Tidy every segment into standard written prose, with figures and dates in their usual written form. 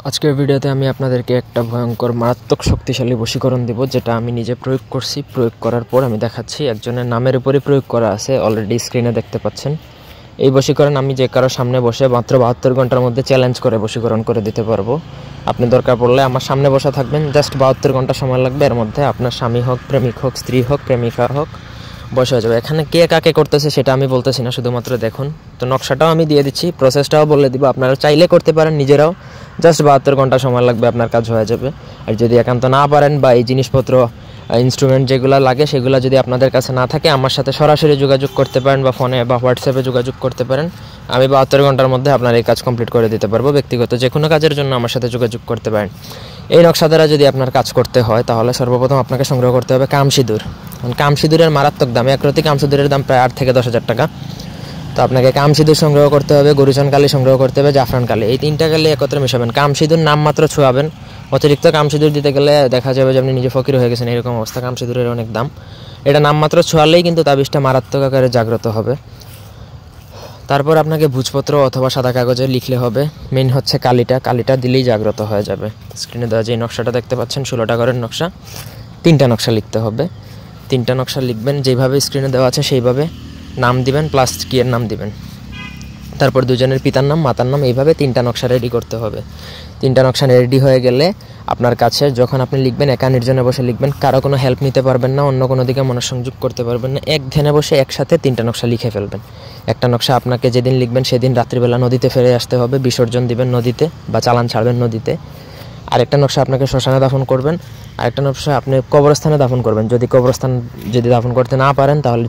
আজকের ভিডিওতে আমি আপনাদেরকে একটা ভয়ঙ্কর মারাত্মক শক্তিশালী বশীকরণ দিব, যেটা আমি নিজে প্রয়োগ করছি। প্রয়োগ করার পর আমি দেখাচ্ছি। একজনের নামের উপরে প্রয়োগ করা আছে, অলরেডি স্ক্রিনে দেখতে পাচ্ছেন। এই বশীকরণ আমি যে কারো সামনে বসে মাত্র 72 ঘন্টার মধ্যে চ্যালেঞ্জ করে বশীকরণ করে দিতে পারবো। আপনি দরকার পড়লে আমার সামনে বসা থাকবেন, জাস্ট 72 ঘন্টা সময় লাগবে। এর মধ্যে আপনার স্বামী হোক, প্রেমিক হোক, স্ত্রী হোক, প্রেমিকা হোক, বসে হয়ে যাবে। এখানে কে কাকে করতেছে সেটা আমি বলতেছি না, শুধুমাত্র দেখুন। তো নকশাটাও আমি দিয়ে দিচ্ছি, প্রসেসটাও বলে দিব। আপনারা চাইলে করতে পারেন নিজেরাও, জাস্ট 72 ঘন্টা সময় লাগবে, আপনার কাজ হয়ে যাবে। আর যদি একান্ত না পারেন বা এই জিনিসপত্র ইনস্ট্রুমেন্ট যেগুলো লাগে সেগুলো যদি আপনাদের কাছে না থাকে, আমার সাথে সরাসরি যোগাযোগ করতে পারেন বা ফোনে বা হোয়াটসঅ্যাপে যোগাযোগ করতে পারেন। আমি 72 ঘন্টার মধ্যে আপনার এই কাজ কমপ্লিট করে দিতে পারবো। ব্যক্তিগত যে কোনো কাজের জন্য আমার সাথে যোগাযোগ করতে পারেন। এই নকশা দ্বারা যদি আপনার কাজ করতে হয়, তাহলে সর্বপ্রথম আপনাকে সংগ্রহ করতে হবে কামসিঁদুর। কামসিঁদুরের মারাত্মক দাম, এক রতি কামসিঁদুরের দাম প্রায় 8 থেকে 10 হাজার টাকা। তো আপনাকে কামসিঁদুর সংগ্রহ করতে হবে, গরুচন কালি সংগ্রহ করতে হবে, জাফরান কালি। এই 3টা কালি একত্রে মেশাবেন। কামসিঁদুর নামমাত্র ছোঁয়াবেন। অতিরিক্ত কামসিঁদুর দিতে গেলে দেখা যাবে যে আপনি নিজে ফকির হয়ে গেছেন, এরকম অবস্থা। কামসিঁদুরের অনেক দাম। এটা নামমাত্র ছোঁয়ালেই কিন্তু তাবিজটা মারাত্মক আকারে জাগ্রত হবে। তারপর আপনাকে ভোজপত্র অথবা সাদা কাগজে লিখলে হবে। মেইন হচ্ছে কালিটা দিলেই জাগ্রত হয়ে যাবে। স্ক্রিনে দেওয়া যে নকশাটা দেখতে পাচ্ছেন, 16টা ঘরের নকশা। 3টা নকশা লিখতে হবে। 3টা নকশা লিখবেন, যেভাবে স্ক্রিনে দেওয়া আছে সেইভাবে নাম দিবেন, প্লাস কিয়ের নাম দিবেন। তারপর দুজনের পিতার নাম, মাতার নাম, এইভাবে 3টা নকশা রেডি করতে হবে। 3টা নকশা রেডি হয়ে গেলে আপনার কাছে যখন আপনি লিখবেন, একা নির্জনে বসে লিখবেন। কারো কোনো হেল্প নিতে পারবেন না, অন্য কোনো দিকে মনোসংযোগ করতে পারবেন না। এক ধ্যানে বসে একসাথে 3টা নকশা লিখে ফেলবেন। একটা নকশা আপনাকে যেদিন লিখবেন সেদিন রাত্রিবেলা নদীতে ফেলে আসতে হবে, বিসর্জন দিবেন নদীতে বা চালান ছাড়বেন নদীতে। আরেকটা নকশা আপনাকে শ্মশানে দাফন করবেন। আরেকটা নকশা আপনি কবরস্থানে দাফন করবেন। যদি কবরস্থান দাফন করতে না পারেন, তাহলে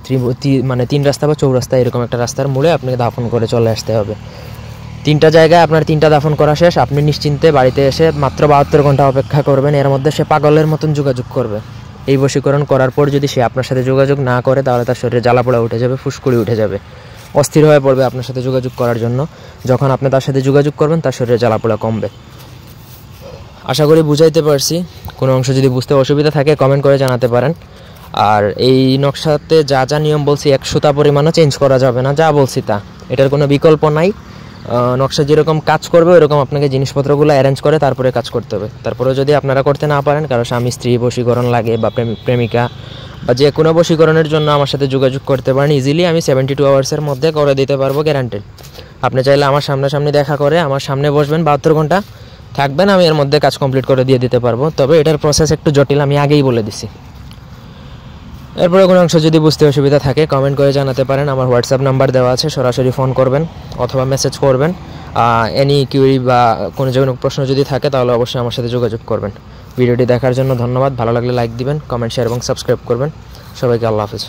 3 রাস্তা বা চৌরাস্তা এরকম একটা রাস্তার মোড়ে আপনাকে দাফন করে চলে আসতে হবে। 3টা জায়গায় আপনার 3টা দাফন করা শেষ। আপনি নিশ্চিন্তে বাড়িতে এসে মাত্র 72 ঘন্টা অপেক্ষা করবেন। এর মধ্যে সে পাগলের মতন যোগাযোগ করবে। এই বশীকরণ করার পর যদি সে আপনার সাথে যোগাযোগ না করে, তাহলে তার শরীরে জ্বালাপোড়া উঠে যাবে, ফুসকুড়ি উঠে যাবে, অস্থির হয়ে পড়বে আপনার সাথে যোগাযোগ করার জন্য। যখন আপনি তার সাথে যোগাযোগ করবেন, তার শরীরে জ্বালাপোড়া কমবে। আশা করি বুঝাইতে পারছি। কোনো অংশ যদি বুঝতে অসুবিধা থাকে কমেন্ট করে জানাতে পারেন। আর এই নকশাতে যা যা নিয়ম বলছি 100টা পরিমাণও চেঞ্জ করা যাবে না, যা বলছি তা। এটার কোনো বিকল্প নাই। নকশা যেরকম কাজ করবে ওইরকম আপনাকে জিনিসপত্রগুলো অ্যারেঞ্জ করে তারপরে কাজ করতে হবে। তারপরে যদি আপনারা করতে না পারেন, কারো স্বামী স্ত্রী বশীকরণ লাগে বা প্রেমিকা বা যে কোনো বশীকরণের জন্য আমার সাথে যোগাযোগ করতে পারেন। ইজিলি আমি 72 আওয়ার্সের মধ্যে করে দিতে পারবো, গ্যারান্টেড। আপনি চাইলে আমার সামনাসামনি দেখা করে আমার সামনে বসবেন, 72 ঘন্টা থাকবেন, আমি এর মধ্যে কাজ কমপ্লিট করে দিয়ে দিতে পারবো। তবে এটার প্রসেস একটু জটিল, আমি আগেই বলে দিছি। এরপরে কোনো অংশ যদি বুঝতে অসুবিধা থাকে কমেন্ট করে জানাতে পারেন। আমার হোয়াটসঅ্যাপ নাম্বার দেওয়া আছে, সরাসরি ফোন করবেন অথবা মেসেজ করবেন। এনি কিউরি বা কোনো প্রশ্ন যদি থাকে তাহলে অবশ্যই আমার সাথে যোগাযোগ করবেন। ভিডিওটি দেখার জন্য ধন্যবাদ। ভালো লাগলে লাইক দিবেন, কমেন্ট, শেয়ার এবং সাবস্ক্রাইব করবেন। সবাইকে আল্লাহ হাফেজ।